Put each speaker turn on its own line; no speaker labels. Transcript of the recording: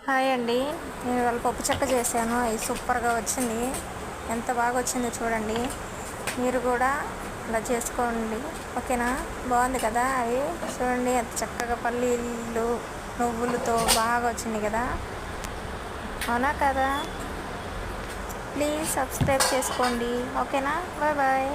Hi అండి. నేను ఇవాళ పప్పు చెక్క చేశాను. అది సూపర్గా వచ్చింది. ఎంత బాగా వచ్చిందో చూడండి. మీరు కూడా అలా చేసుకోండి, ఓకేనా? బాగుంది కదా? అవి చూడండి ఎంత చక్కగా పల్లీలు నువ్వులతో బాగా వచ్చింది కదా, అవునా కదా? ప్లీజ్ సబ్స్క్రైబ్ చేసుకోండి, ఓకేనా? Bye bye.